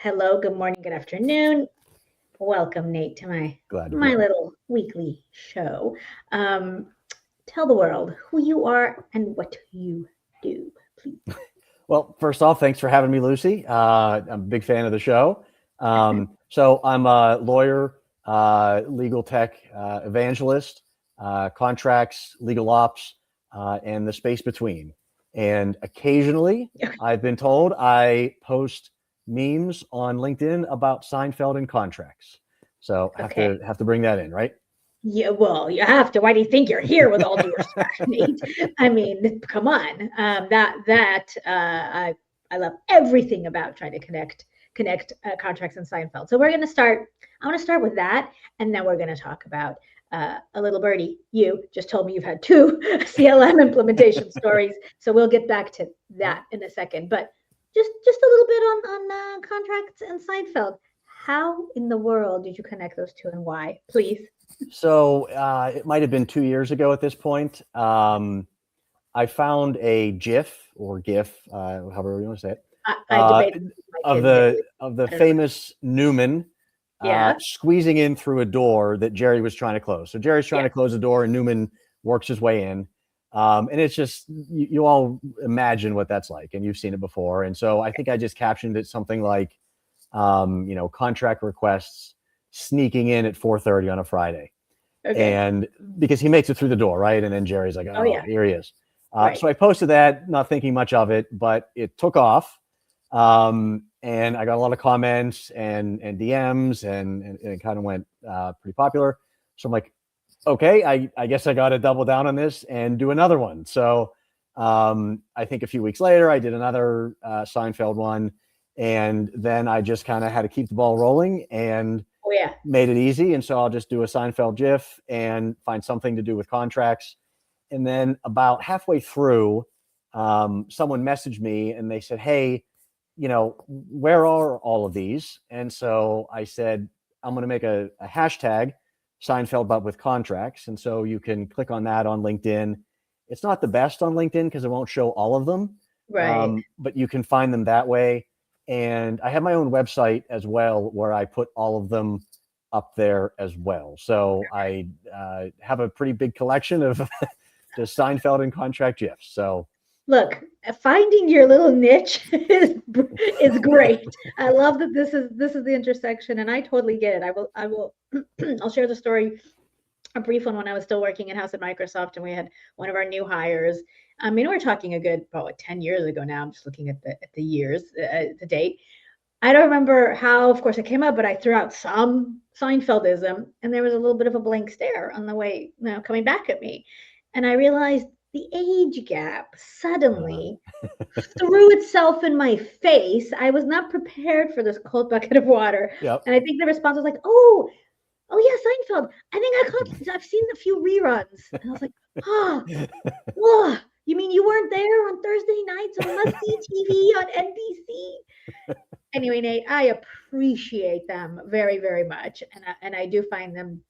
hello, good morning, good afternoon. Welcome, Nate, to Glad to be my here. little weekly show. Um, Tell the world who you are and what you do, please. Well, first off, thanks for having me, Lucy. I'm a big fan of the show. So I'm a lawyer, legal tech evangelist, contracts, legal ops, and the space between. And occasionally, I've been told I post memes on LinkedIn about Seinfeld and contracts. So Okay. have to bring that in, right? Yeah, well, you have to. Why do you think you're here? With all due respect, Nate. I mean, come on. I love everything about trying to connect contracts and Seinfeld. So we're going to start. I want to start with that, and then we're going to talk about a little birdie. You just told me you've had two CLM implementation stories, so we'll get back to that in a second. But just a little bit on contracts and Seinfeld. How in the world did you connect those two, and why? Please. So it might have been 2 years ago at this point. I found a GIF or GIF, however you want to say it, I debated with my of kids the daily. of the I don't know. famous Newman Yeah. squeezing in through a door that Jerry was trying to close. So Jerry's trying Yeah. to close the door, and Newman works his way in. And it's just you all imagine what that's like, and you've seen it before. And so I think I just captioned it something like, contract requests sneaking in at 4:30 on a Friday. Okay. And because he makes it through the door, right? And then Jerry's like, Oh oh, yeah. here he is. Right. So I posted that, not thinking much of it, but it took off. And I got a lot of comments and DMs, and it kind of went pretty popular. So I'm like, okay, I guess I got to double down on this and do another one. So I think a few weeks later, I did another Seinfeld one. And then I just kind of had to keep the ball rolling and Oh yeah. made it easy. And so I'll just do a Seinfeld GIF and find something to do with contracts. And then about halfway through, someone messaged me and they said, hey, where are all of these? And so I said, I'm going to make a hashtag Seinfeld, but with contracts. And so you can click on that on LinkedIn. It's not the best on LinkedIn because it won't show all of them, Right. but you can find them that way. And I have my own website as well, where I put all of them up there as well. So I have a pretty big collection of just Seinfeld and contract GIFs. So Look, finding your little niche is great. I love that this is the intersection, and I totally get it. I will I'll share the story, a brief one, when I was still working in house at Microsoft, and we had one of our new hires. I mean, we're talking a good probably 10 years ago now. I'm just looking at the years, the date. I don't remember how, of course, it came up, but I threw out some Seinfeldism, and there was a little bit of a blank stare on the way, coming back at me. And I realized the age gap suddenly threw itself in my face. I was not prepared for this cold bucket of water. yep. And I think the response was like, oh yeah, Seinfeld. I think I've seen a few reruns. And I was like, oh, oh, you mean you weren't there on Thursday nights on Must See TV on NBC? Anyway, Nate, I appreciate them very, very much, and I do find them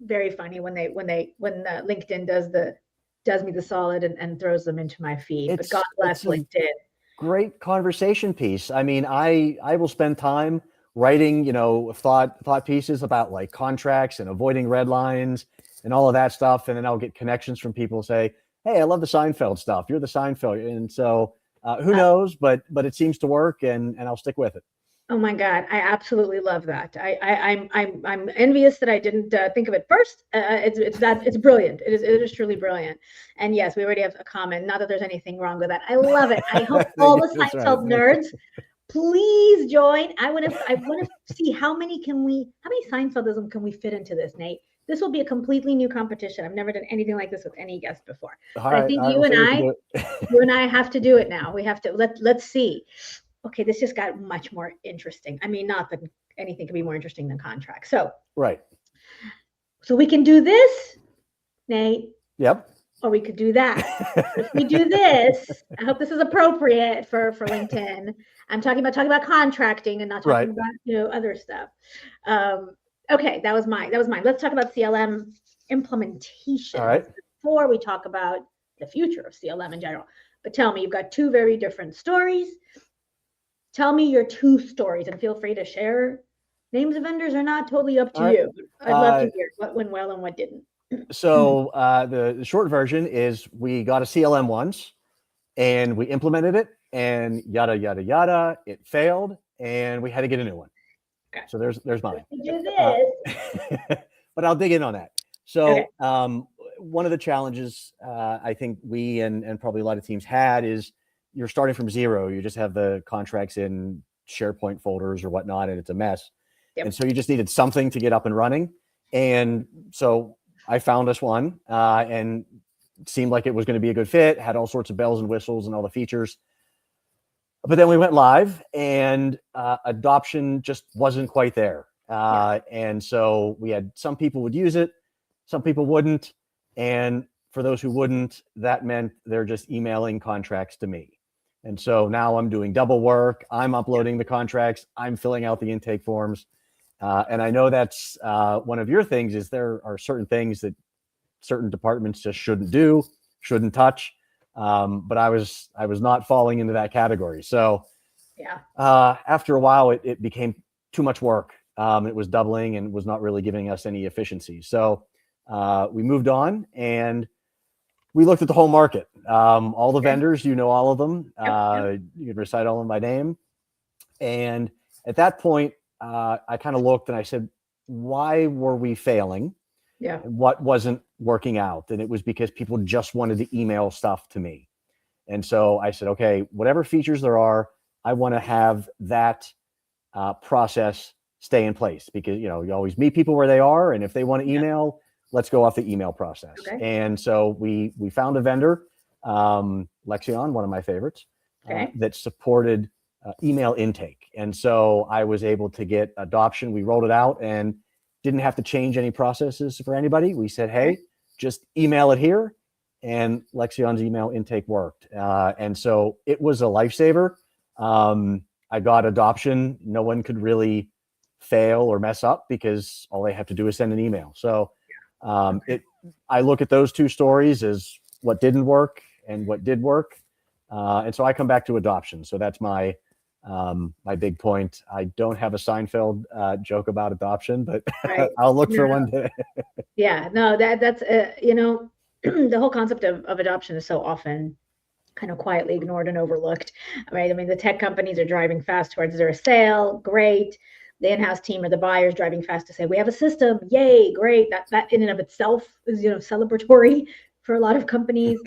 very funny when LinkedIn does me the solid and throws them into my feed. But God bless It's a LinkedIn. great conversation piece. I mean, I will spend time writing, thought pieces about like contracts and avoiding red lines and all of that stuff, and then I'll get connections from people who say, "Hey, I love the Seinfeld stuff. You're the Seinfeld," and so who knows? But it seems to work, and I'll stick with it. Oh my God, I absolutely love that. I'm envious that I didn't think of it first. It's brilliant. It is truly brilliant. And yes, we already have a comment. Not that there's anything wrong with that. I love it. I hope all the That's right. Seinfeld nerds please join. I want to see how many Seinfeldism can we fit into this, Nate? This will be a completely new competition. I've never done anything like this with any guest before. All But I right, think we'll see if we can do it. you and I have to do it now. We have to let's see. Okay, this just got much more interesting. I mean, not that anything can be more interesting than contracts. Right. So we can do this, Nate, Yep. or we could do that. If we do this, I hope this is appropriate for LinkedIn. I'm talking about contracting and not talking Right. about other stuff. Okay, that was mine. Let's talk about CLM implementation All right. before we talk about the future of CLM in general. But tell me, you've got two very different stories. tell me your two stories, and feel free to share names of vendors or not, totally up to All right. you. I'd love to hear what went well and what didn't. So the short version is we got a CLM once and we implemented it and yada, yada, yada. It failed and we had to get a new one. Okay. So there's mine. Do this. But I'll dig in on that. So Okay. one of the challenges I think we and probably a lot of teams had is you're starting from zero. You just have the contracts in SharePoint folders or whatnot, and it's a mess. Yep. And so you just needed something to get up and running. And so I found us one and it seemed like it was going to be a good fit, had all sorts of bells and whistles and all the features. But then we went live and adoption just wasn't quite there. And so we had some people would use it, some people wouldn't. And for those who wouldn't, that meant they're just emailing contracts to me. And so now I'm doing double work. I'm uploading the contracts. I'm filling out the intake forms. And I know that's one of your things is there are certain things that certain departments just shouldn't do, shouldn't touch. But I was not falling into that category. So after a while, it became too much work. It was doubling and was not really giving us any efficiency. So we moved on and we looked at the whole market. All the vendors, you know, all of them. You can recite all of them by name. And at that point, I kind of looked and I said, why were we failing? Yeah. What wasn't working out? And it was because people just wanted to email stuff to me. And so I said, okay, whatever features there are, I want to have that process stay in place because, you know, you always meet people where they are. And if they want to email, let's go off the email process. Okay. And so we found a vendor, Lexion, one of my favorites, that supported email intake. And so I was able to get adoption. We rolled it out and didn't have to change any processes for anybody. We said, hey, just email it here. And Lexion's email intake worked. And so it was a lifesaver. I got adoption. No one could really fail or mess up because all they have to do is send an email. So I look at those two stories as what didn't work and what did work. And so I come back to adoption. So that's my big point. I don't have a Seinfeld joke about adoption, but I'll look for one day. That's you know, the whole concept of adoption is so often kind of quietly ignored and overlooked, right? I mean, the tech companies are driving fast towards their sale. Great. The in-house team or the buyers driving fast to say, we have a system. Yay. Great. That in and of itself is, you know, celebratory for a lot of companies.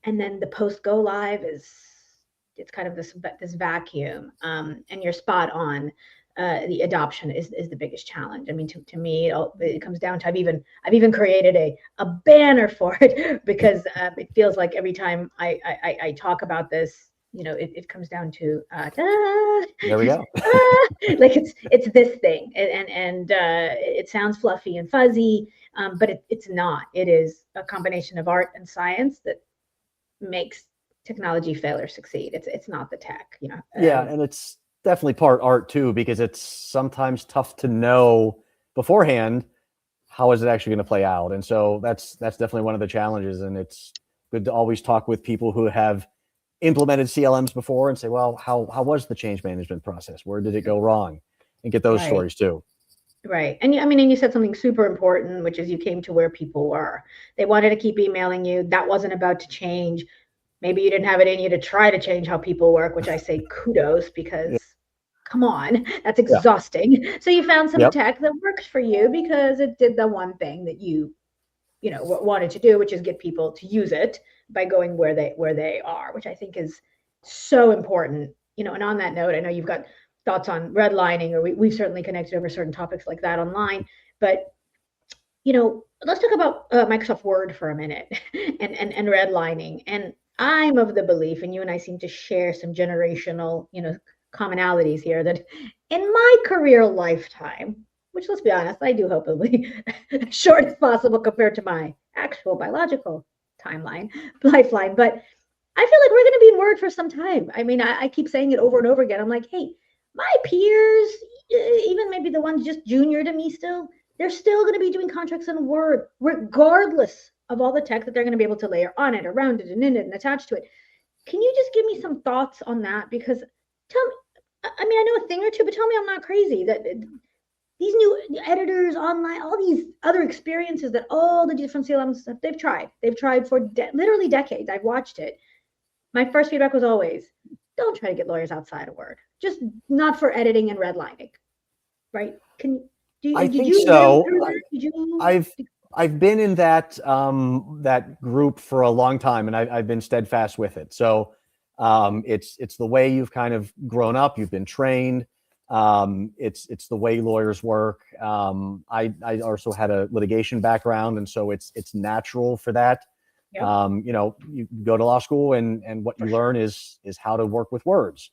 And then the post go live it's kind of this vacuum. And you're spot on. The adoption is the biggest challenge. I mean, to me, it comes down to I've even created a banner for it because it feels like every time I talk about this, you know, it comes down to there we go. Like it's this thing, and it sounds fluffy and fuzzy, but it's not. It is a combination of art and science that makes technology fail or succeed. It's not the tech, you know. And it's definitely part art too, because it's sometimes tough to know beforehand how is it actually going to play out. And so that's definitely one of the challenges. And it's good to always talk with people who have implemented CLMs before and say, well, how was the change management process? Where did it go wrong? And get those stories too. Right. And you said something super important, which is you came to where people were. They wanted to keep emailing you. That wasn't about to change. Maybe you didn't have it in you to try to change how people work, which I say kudos because come on, that's exhausting. So you found some tech that works for you because it did the one thing that you know, wanted to do, which is get people to use it by going where they are, which I think is so important. You know, and on that note, I know you've got thoughts on redlining, or we've certainly connected over certain topics like that online, but you know, let's talk about Microsoft Word for a minute and redlining. And I'm of the belief, and you and I seem to share some generational, you know, commonalities here, that in my career lifetime, which let's be honest, I do hope it'll be short as possible compared to my actual biological lifeline, but I feel like we're going to be in Word for some time. I mean, I keep saying it over and over again. I'm like, hey, my peers, even maybe the ones just junior to me still, they're still going to be doing contracts in Word, regardless of all the tech that they're going to be able to layer on it, around it, and in it, and attach to it. Can you just give me some thoughts on that? Because tell me, I mean, I know a thing or two, but tell me I'm not crazy. That these new editors online, all these other experiences that all the different CLMs stuff they've tried for literally decades. I've watched it. My first feedback was always, don't try to get lawyers outside of Word. Just not for editing and redlining, right? I Did think you so. live through that? Did you? I've been in that that group for a long time, and I've been steadfast with it. So it's the way you've kind of grown up. You've been trained. It's the way lawyers work. I also had a litigation background, and so it's natural for that. Yep. You know, you go to law school, and what you learn is how to work with words,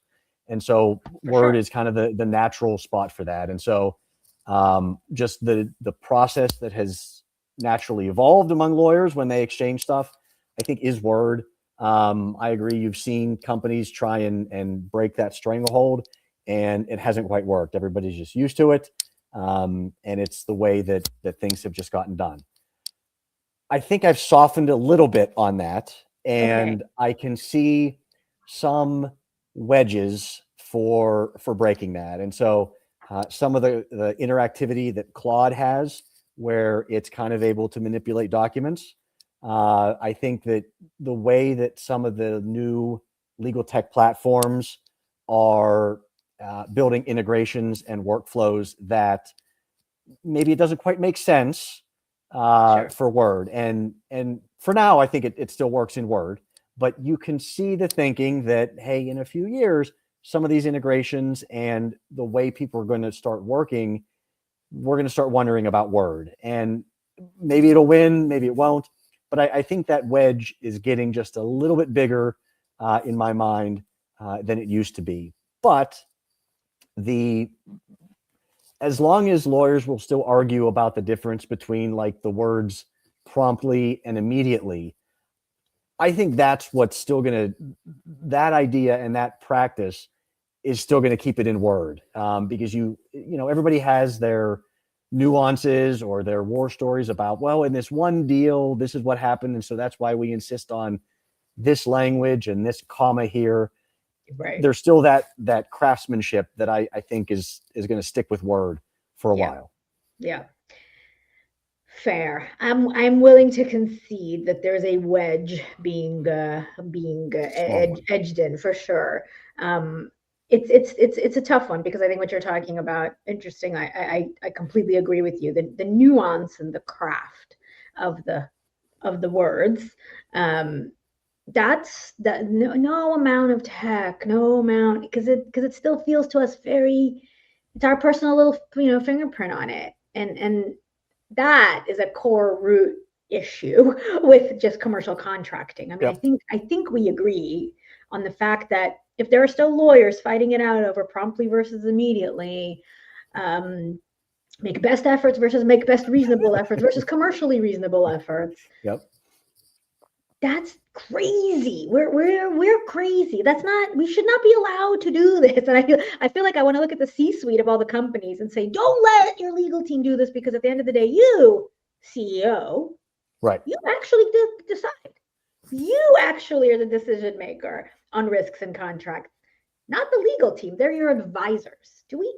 and so Word is kind of the natural spot for that. And so just the process that has naturally evolved among lawyers when they exchange stuff, I think, is Word. I agree. You've seen companies try and break that stranglehold, and it hasn't quite worked. Everybody's just used to it. And it's the way that things have just gotten done. I think I've softened a little bit on that, and I can see some wedges for breaking that. And so some of the interactivity that Claude has, where it's kind of able to manipulate documents. I think that the way that some of the new legal tech platforms are building integrations and workflows that maybe it doesn't quite make sense for Word. And for now, I think it still works in Word, but you can see the thinking that, hey, in a few years, some of these integrations and the way people are going to start working, we're going to start wondering about Word. And maybe it'll win, maybe it won't. But I think that wedge is getting just a little bit bigger in my mind than it used to be. But as long as lawyers will still argue about the difference between like the words promptly and immediately, I think that's what's still that idea and that practice is still going to keep it in Word, because you know, everybody has their nuances or their war stories about, well, in this one deal, this is what happened. And so that's why we insist on this language and this comma here. Right. There's still that craftsmanship that I think is going to stick with Word for a while. Yeah. Fair. I'm willing to concede that there's a wedge being edged in for sure. It's a tough one because I think what you're talking about, interesting. I completely agree with you. The nuance and the craft of the words. That's that no amount of tech, no amount, because it still feels to us it's our personal little fingerprint on it, and that is a core root issue with just commercial contracting. I mean, I think we agree on the fact that if there are still lawyers fighting it out over promptly versus immediately, make best efforts versus make best reasonable efforts versus commercially reasonable efforts. That's crazy. We're crazy. We should not be allowed to do this. And I feel like I want to look at the C-suite of all the companies and say, don't let your legal team do this, because at the end of the day, you, CEO, you actually decide. You actually are the decision maker on risks and contracts, not the legal team. They're your advisors. Do we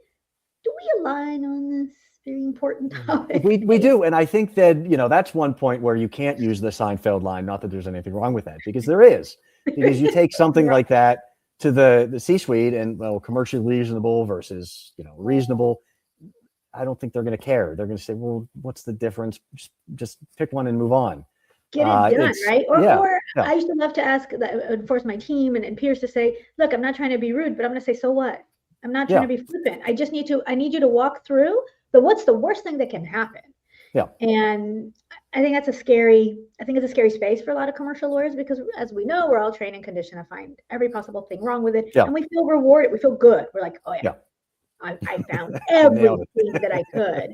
align on this very important topic? We do. And I think that, that's one point where you can't use the Seinfeld line. Not that there's anything wrong with that, because there is. Because you take something like that to the C-suite and, well, commercially reasonable versus, reasonable. I don't think they're going to care. They're going to say, well, what's the difference? Just pick one and move on. Get it done, right? Or I used to love to force my team and peers to say, look, I'm not trying to be rude, but I'm going to say, so what? I'm not trying to be flippant. I need you to walk through what's the worst thing that can happen. Yeah. And I think it's a scary space for a lot of commercial lawyers, because as we know, we're all trained and conditioned to find every possible thing wrong with it. And we feel rewarded. We feel good. We're like, oh yeah. I found everything that I could.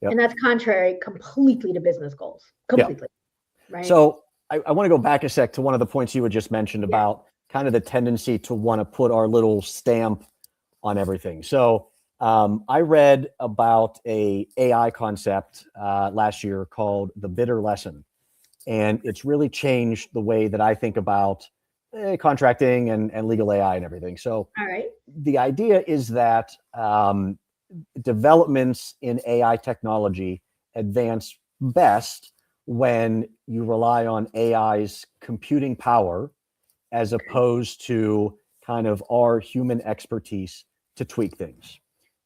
And that's contrary completely to business goals. Completely. Right. So I want to go back a sec to one of the points you had just mentioned about kind of the tendency to want to put our little stamp on everything. So I read about a AI concept last year called the bitter lesson. And it's really changed the way that I think about contracting and legal AI and everything. So All right. the idea is that developments in AI technology advance best when you rely on AI's computing power as opposed to kind of our human expertise to tweak things.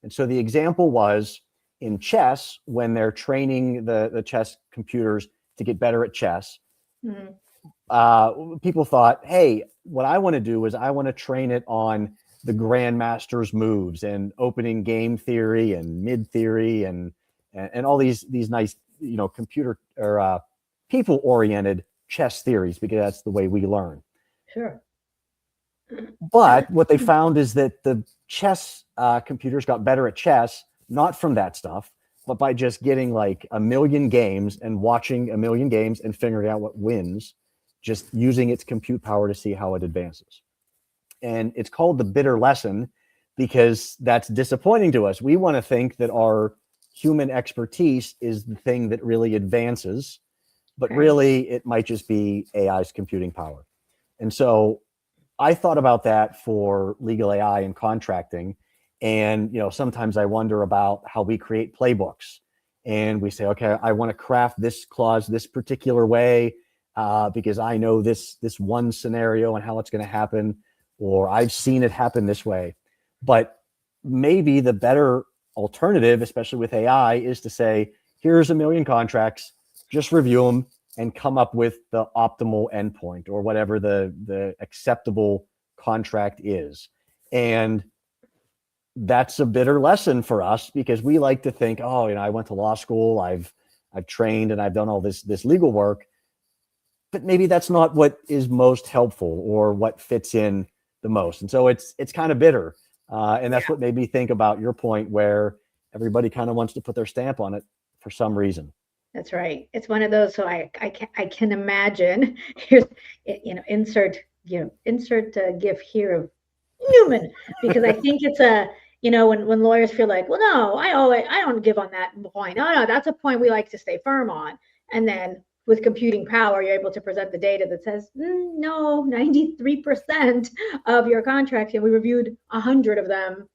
And so the example was in chess, when they're training the chess computers to get better at chess, people thought, hey, what I want to do is I want to train it on the grandmaster's moves and opening game theory and mid theory and all these nice, computer or people oriented chess theories, because that's the way we learn. Sure. But what they found is that the chess computers got better at chess, not from that stuff, but by just getting like a million games and watching a million games and figuring out what wins, just using its compute power to see how it advances. And it's called the bitter lesson because that's disappointing to us. We want to think that our human expertise is the thing that really advances, but really it might just be AI's computing power. And so I thought about that for legal AI and contracting. And, sometimes I wonder about how we create playbooks and we say, okay, I want to craft this clause this particular way because I know this one scenario and how it's going to happen, or I've seen it happen this way. But maybe the better alternative, especially with AI, is to say, here's a million contracts, just review them and come up with the optimal endpoint or whatever the acceptable contract is. And that's a bitter lesson for us because we like to think, oh, I went to law school, I've trained and I've done all this legal work, but maybe that's not what is most helpful or what fits in the most. And so it's kind of bitter. And that's what made me think about your point where everybody kind of wants to put their stamp on it for some reason. That's right. It's one of those. So I can imagine. Here's insert GIF here of Newman, because I think it's when lawyers feel like, well, no, I don't give on that point. No, that's a point we like to stay firm on. And then with computing power, you're able to present the data that says, no, 93% of your contracts, and we reviewed 100 of them,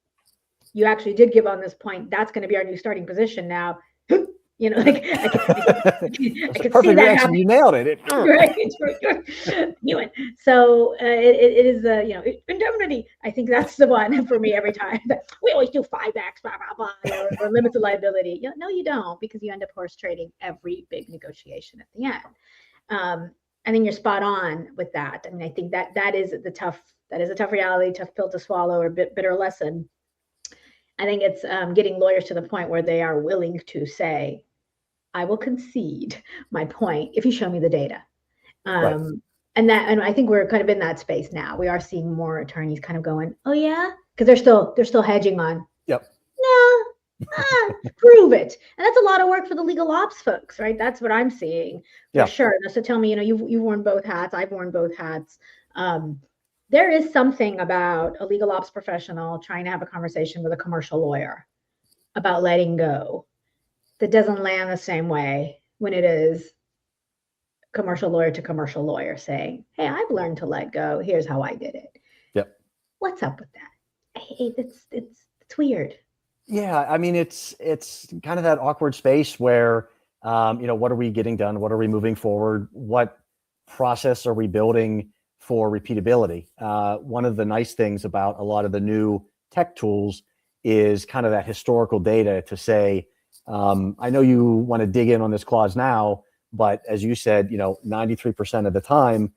you actually did give on this point. That's going to be our new starting position now. I can see that happen. You nailed it. Right. Knew it. So it is indemnity. I think that's the one for me every time. We always do 5X, blah, blah, blah, or limits of liability. No, you don't, because you end up horse trading every big negotiation at the end. I think you're spot on with that. I mean, I think that is a tough reality, tough pill to swallow, or bitter lesson. I think it's getting lawyers to the point where they are willing to say, I will concede my point if you show me the data. Right. And I think we're kind of in that space now. We are seeing more attorneys kind of going, oh yeah, because they're still hedging on. Yep. No, prove it. And that's a lot of work for the legal ops folks, right? That's what I'm seeing for sure. So tell me, you've worn both hats. I've worn both hats. There is something about a legal ops professional trying to have a conversation with a commercial lawyer about letting go that doesn't land the same way when it is commercial lawyer to commercial lawyer saying, hey, I've learned to let go. Here's how I did it. Yep. What's up with that? It's weird. Yeah. I mean, it's kind of that awkward space where, what are we getting done? What are we moving forward? What process are we building for repeatability? One of the nice things about a lot of the new tech tools is kind of that historical data to say, I know you want to dig in on this clause now, but as you said, 93% of the time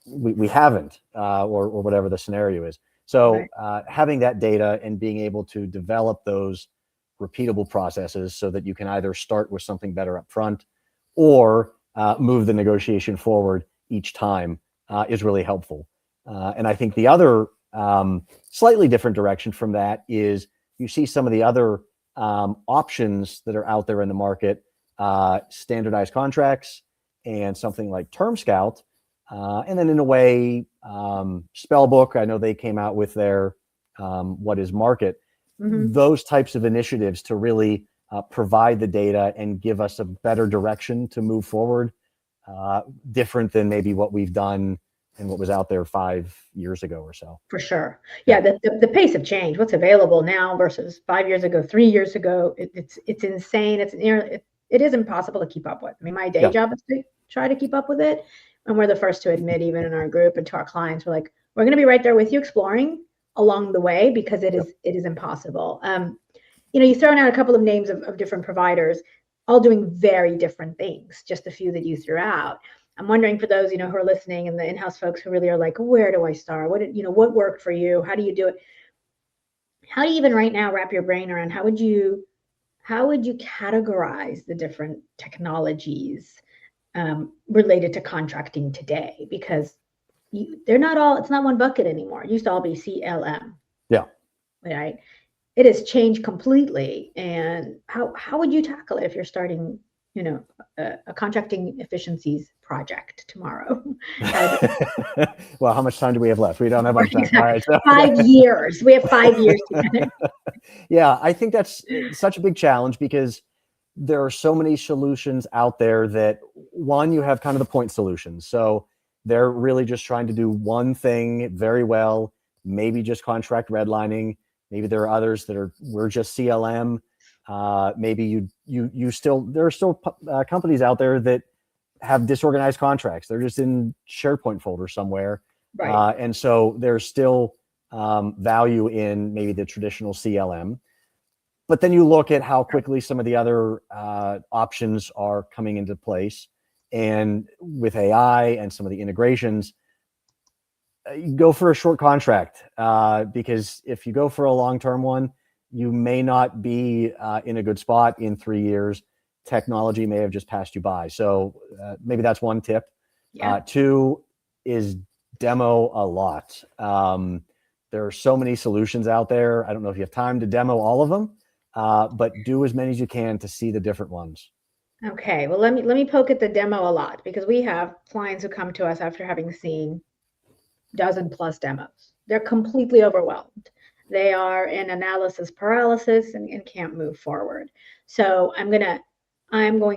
we haven't, or whatever the scenario is. So having that data and being able to develop those repeatable processes so that you can either start with something better up front or move the negotiation forward each time is really helpful. And I think the other slightly different direction from that is you see some of the other options that are out there in the market, standardized contracts and something like Term Scout. And then in a way, Spellbook, I know they came out with their What is Market, those types of initiatives to really provide the data and give us a better direction to move forward, different than maybe what we've done what was out there 5 years ago or so. For sure. Yeah, the pace of change, what's available now versus 5 years ago, 3 years ago, it's insane. It is impossible to keep up with. I mean, my day job is to try to keep up with it. And we're the first to admit, even in our group and to our clients, we're like, we're going to be right there with you exploring along the way, because it is impossible. You've thrown out a couple of names of different providers, all doing very different things, just a few that you threw out. I'm wondering, for those, who are listening, and the in-house folks who really are like, where do I start? What worked for you? How do you do it? How do you even right now wrap your brain around how would you categorize the different technologies related to contracting today? Because they're not all, it's not one bucket anymore. It used to all be CLM. Yeah. Right. It has changed completely. And how would you tackle it if you're starting, a contracting efficiencies project tomorrow? Well, how much time do we have left? We don't have much time. Exactly. All right, so. 5 years. We have 5 years together. Yeah, I think that's such a big challenge, because there are so many solutions out there that, one, you have kind of the point solutions. So they're really just trying to do one thing very well, maybe just contract redlining. Maybe there are others that we're just CLM. Maybe there are still companies out there that have disorganized contracts. They're just in SharePoint folder somewhere. Right. And so there's still value in maybe the traditional CLM. But then you look at how quickly some of the other options are coming into place. And with AI and some of the integrations, you go for a short contract, because if you go for a long-term one, you may not be in a good spot in 3 years. Technology may have just passed you by. So maybe that's one tip. Yeah. 2 is demo a lot. There are so many solutions out there. I don't know if you have time to demo all of them, but do as many as you can to see the different ones. Okay. Well, let me poke at the demo a lot, because we have clients who come to us after having seen dozen plus demos. They're completely overwhelmed. They are in analysis paralysis and can't move forward. So I'm going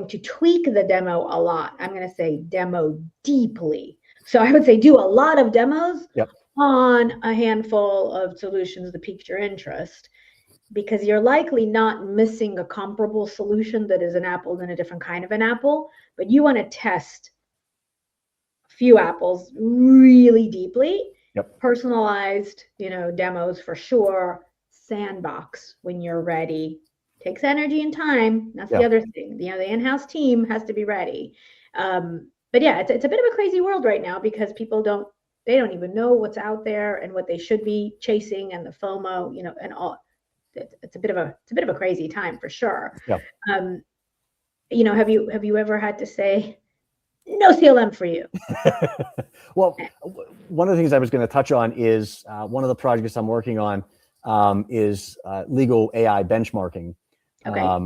to tweak the demo a lot. I'm going to say demo deeply. So I would say do a lot of demos on a handful of solutions that piqued your interest, because you're likely not missing a comparable solution that is an apple and a different kind of an apple, but you want to test a few apples really deeply. Personalized, demos for sure. Sandbox when you're ready. Takes energy and time. That's the other thing. The in-house team has to be ready. But yeah, it's a bit of a crazy world right now, because people don't even know what's out there and what they should be chasing, and the FOMO, and all. It's a bit of a crazy time for sure. Have you ever had to say no CLM for you? Well, one of the things I was going to touch on is one of the projects I'm working on is legal AI benchmarking.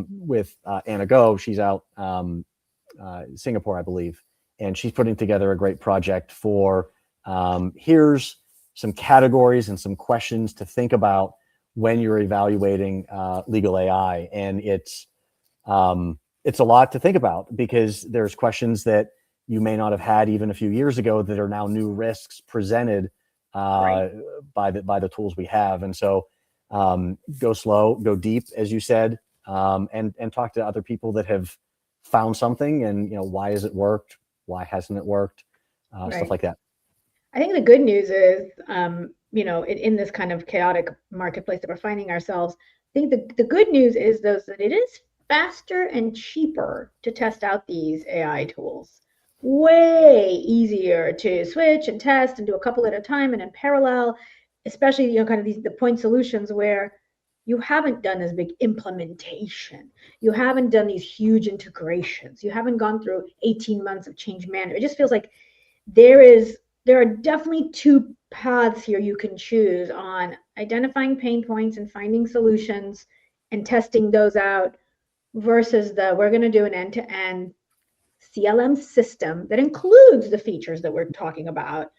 With Anna Go. She's out Singapore, I believe, and she's putting together a great project for here's some categories and some questions to think about when you're evaluating legal AI. And it's a lot to think about, because there's questions that you may not have had even a few years ago that are now new risks presented by the tools we have. And so go slow, go deep, as you said, and talk to other people that have found something, and why has it worked, why hasn't it worked, stuff like that. I think the good news is, in this kind of chaotic marketplace that we're finding ourselves, I think the good news is that it is faster and cheaper to test out these AI tools. Way easier to switch and test and do a couple at a time and in parallel, especially kind of the point solutions where you haven't done this big implementation, you haven't done these huge integrations, you haven't gone through 18 months of change management. It just feels like there are definitely two paths here you can choose on identifying pain points and finding solutions and testing those out, versus we're going to do an end-to-end CLM system that includes the features that we're talking about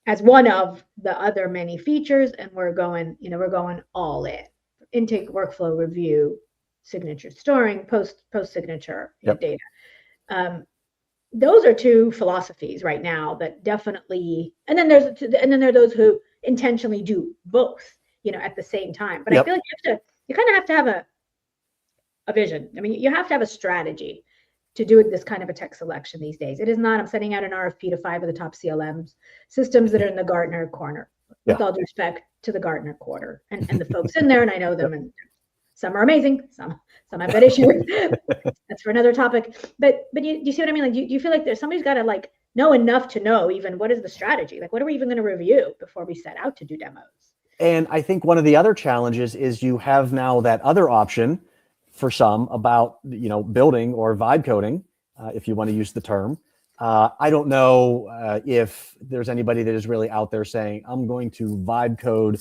as one of the other many features, and we're going all in. Intake, workflow, review, signature storing, post signature data. those are two philosophies right now that definitely, and then there are those who intentionally do both, at the same time. But I feel like you kind of have to have a vision. I mean, you have to have a strategy to do this kind of a tech selection these days. It is not, I'm sending out an RFP to 5 of the top CLMs systems that are in the Gartner corner, with all due respect to the Gartner quarter and the folks in there, and I know them, and some are amazing, some have got issues. That's for another topic. But you see what I mean? Like, do you feel like somebody's got to like know enough to know even what is the strategy? Like, what are we even going to review before we set out to do demos? And I think one of the other challenges is you have now that other option for some about, building or vibe coding, if you want to use the term. I don't know if there's anybody that is really out there saying, I'm going to vibe code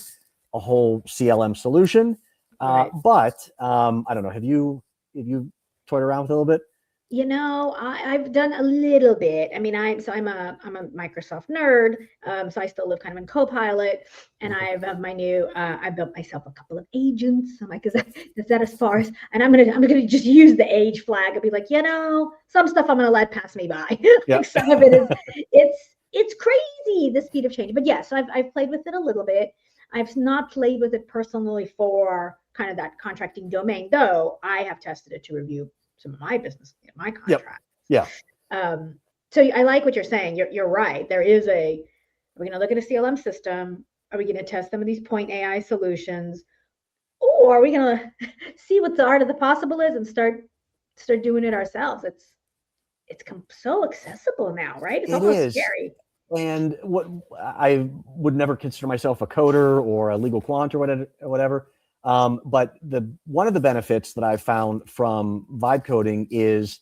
a whole CLM solution. Right. But I don't know, have you toyed around with it a little bit? I've done a little bit. I mean, I'm a Microsoft nerd, so I still live kind of in Copilot, and I have my new. I built myself a couple of agents. I'm like, is that as far as? And I'm gonna just use the age flag and be like, some stuff I'm gonna let pass me by. Like some of it is, it's crazy the speed of change. But yes, I've played with it a little bit. I've not played with it personally for kind of that contracting domain, though I have tested it to review some of my business, my contracts. Yeah. So I like what you're saying. You're right. Are we going to look at a CLM system? Are we going to test some of these point AI solutions? Or are we going to see what the art of the possible is and start doing it ourselves? It's so accessible now, right? It's almost scary. And what I would never consider myself a coder or a legal quant or whatever. But one of the benefits that I've found from vibe coding is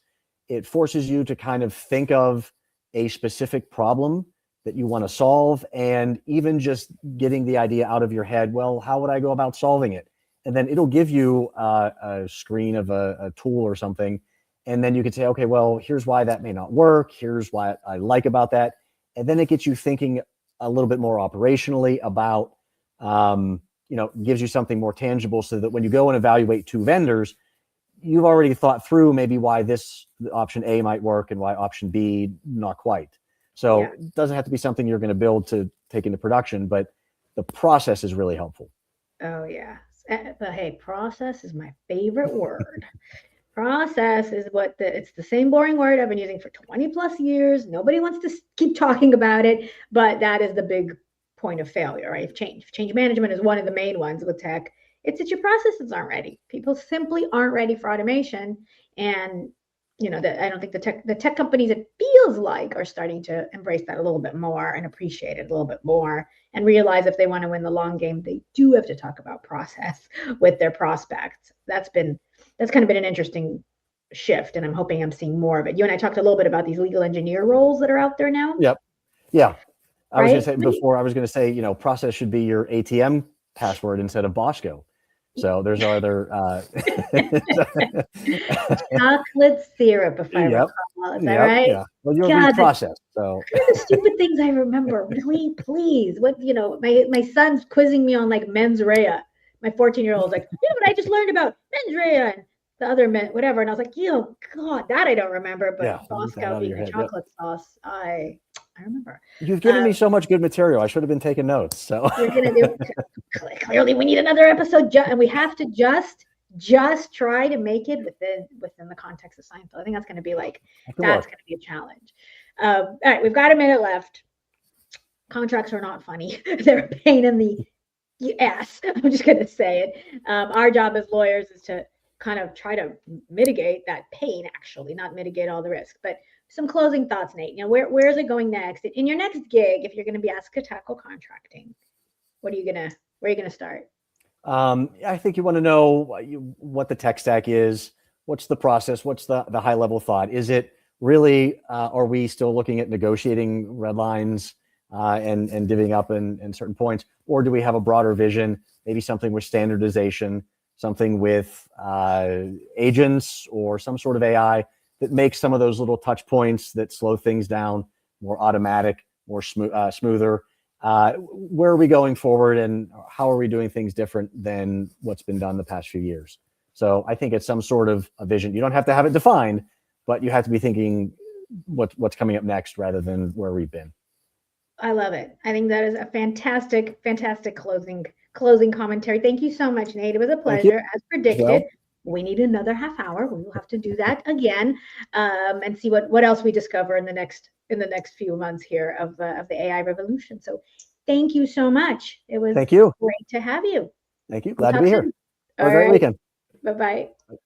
it forces you to kind of think of a specific problem that you want to solve, and even just getting the idea out of your head, well, how would I go about solving it? And then it'll give you a screen of a tool or something. And then you could say, okay, well, here's why that may not work. Here's what I like about that. And then it gets you thinking a little bit more operationally about, gives you something more tangible, so that when you go and evaluate two vendors, you've already thought through maybe why this option A might work and why option B not quite. So it doesn't have to be something you're going to build to take into production, but the process is really helpful. Oh yeah. But hey, process is my favorite word. Process is it's the same boring word I've been using for 20 plus years. Nobody wants to keep talking about it, but that is the big point of failure, right? Change management is one of the main ones with tech. It's that your processes aren't ready. People simply aren't ready for automation. And I don't think the tech companies, it feels like, are starting to embrace that a little bit more and appreciate it a little bit more, and realize if they want to win the long game, they do have to talk about process with their prospects. That's kind of been an interesting shift, and I'm hoping I'm seeing more of it. You and I talked a little bit about these legal engineer roles that are out there now. Yep. Yeah. I was going to say, process should be your ATM password instead of Bosco. So there's other chocolate syrup, if I recall. Is that right? Yeah. Well, you're process. So the stupid things I remember. Really, please. What my son's quizzing me on like mens rea. My 14-year-old's like, what I just learned about mens rea and the other men, whatever. And I was like, God, that I don't remember. But Bosco being the chocolate sauce, I remember. You've given me so much good material. I should have been taking notes. So we're gonna do. Clearly, we need another episode, and we have to just try to make it within the context of Seinfeld. I think that's going to be going to be a challenge. All right, we've got a minute left. Contracts are not funny. They're a pain in the ass. I'm just going to say it. Our job as lawyers is to kind of try to mitigate that pain, actually, not mitigate all the risk, but some closing thoughts, Nate. Where is it going next? In your next gig, if you're going to be asked to tackle contracting, where are you going to start? I think you want to know what the tech stack is. What's the process? What's the high level thought? Is it really, are we still looking at negotiating red lines and divvying up in certain points? Or do we have a broader vision, maybe something with standardization, something with agents or some sort of AI that makes some of those little touch points that slow things down more automatic, more smoother? Where are we going forward, and how are we doing things different than what's been done the past few years? So I think it's some sort of a vision. You don't have to have it defined, but you have to be thinking what's coming up next rather than where we've been. I love it. I think that is a fantastic, fantastic closing commentary. Thank you so much, Nate. It was a pleasure. As predicted, we need another half hour. We will have to do that again, and see what else we discover in the next few months here of the AI revolution. So thank you so much. It was great to have you. Thank you. Glad to be here. Have a great weekend. Bye-bye.